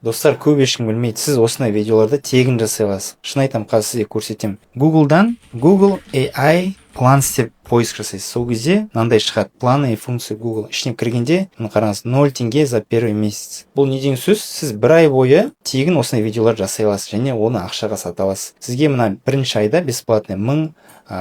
Достар, көп ешкім білмейді. Сіз осындай видеоларды тегін жасай аласыз. Шын айтамын, қазір сізге көрсетемін. Google AI Plans деп поиск жасайсыз. Сол кезде мынандай шығады: планы и функции Google. Ішіне кіргенде, мына қараңыз, 0 теңге за первый месяц. Бұл не деген сөз? Сіз бір ай бойы тегін осындай видеолар жасай аласыз және оны ақшаға сата аласыз. Сізге мына бірінші айда бесплатный 1000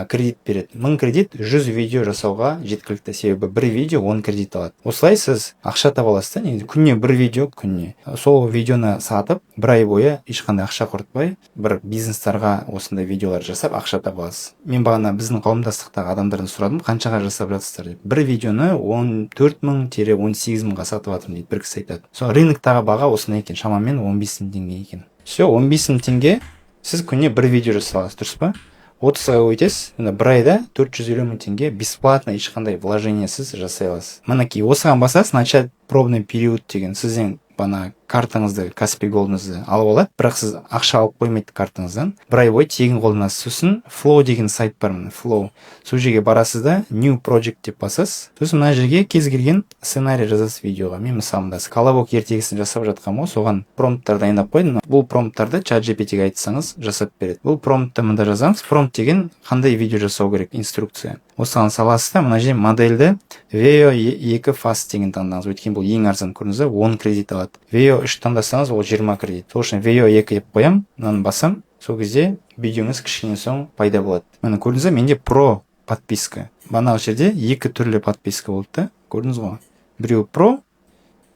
кредит береді. 1000 кредит 100 видео жасауға жеткілікті, себебі бір видео 10 кредит алады. Осылай сіз ақша таба аласыз да, негізі күніне бір видео, күніне. Сол видеоны сатып, бір ай бойы ешқандай ақша құртпай, бір бизнестарға осындай видеолар жасап ақша таба аласыз. Мен бағана біздің қауымдастықтағы адамдардан сұрадым, қаншаға жасап жатсыздар деп. Бір видеоны 14 000-18 000-ға сатып жатырмын дейді, бір кісі айтады. Сол рыноктағы баға осындай екен, шамамен 15 000 теңге екен. Все, 15 000 теңге сіз күніне бір видео жасай аласыз, дұрыс па? 30-ға өйтесіз, бір айда 450 000 теңге бесплатно ешқандай вложениесіз жасай аласыз. Мінекей, осыған басасыз, начать пробный период деген. Сізден бана картаңызды, Каспий Голдыңызды алып алады, бірақ сіз ақша алып қоймайды картаңыздан. Бір ай бойы тегін қолданасыз. Сосын Flow деген сайт бар, міне Flow. Сол жерге барасыз да, New Project деп басасыз. Сосын мына жерге кез келген сценарий жазасыз видеоға. Мен мысалында колобок ертегісін жасап жатқанмын ғой, соған промпттар дайындап қойдым. Бұл промпттарды ChatGPT-ге айтсаңыз жасап береді. Бұл промптты мында жазамыз. Промпт деген қандай видео жасау керек, инструкция. Осыған саласыз да, мына жерде модельді Veo 2 Fast деген таңдаңыз. Өйткені бұл ең арзан, көрдіңіз бе, 10 кредит алады. Veo 3 таңдасаңыз, ол 20 кредит. Сол үшін Veo 2 деп қоямын, мынаны басам. Сол кезде видеоңыз кішкене соң пайда болады. Міне көрдіңіз бе, менде Pro подписка. Банал жерде екі түрлі подписка болды да, көрдіңіз ғой. Біреу Pro,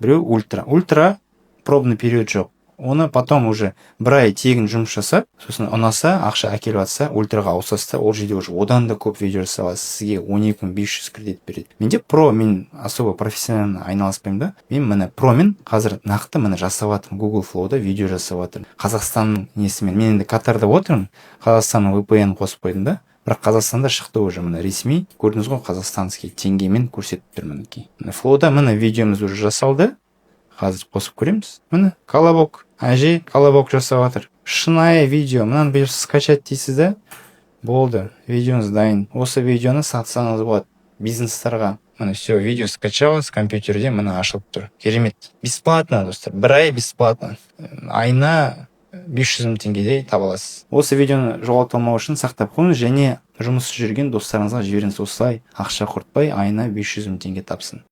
біреу Ultra. Ultra пробный период жоқ. Оны потом уже бір ай тегін жұмыс жасап, сосын ұнаса, ақша әкеліп жатса, ультраға ауысасыз да, ол жерде уже одан да көп видео жасай аласыз. Сізге 12 500 кредит береді. Менде Pro, мен особо профессионально айналыспаймын да. Мен міне Pro мен қазір нақты міне жасап жатырмын. Google Flow'да видео жасап жатырмын. Қазақстанның несімен. Мен енді Катарда отырмын. Қазақстанның VPN қосып қойдым да. Бірақ Қазақстанда шықты уже міне ресми. Көрдіңіз ғой, қазақстанский теңгемен көрсетіп тұр мінекей. Міне Flow'да міне видеомыз уже жасалды. Қазір қосып көреміз. Міне колобок. Әже колобок жасап жатыр. Шынайы видео. Мынаны беріп скачать дейсіз да. Болды. Видеоңыз дайын. Осы видеоны сатсаңыз болады бизнестарға. Міне все, видео скачалось с компьютерде, міне ашылып тұр. Керемет. Бесплатно, достар. Бір ай бесплатно. Айына 500 000 теңгедей таба аласыз. Осы видеоны жоғалтпау үшін сақтап қойыңыз және жұмыс жүрген достарыңызға жіберіңіз. Осылай ақша құртпай айына 500 000 теңге тапсын.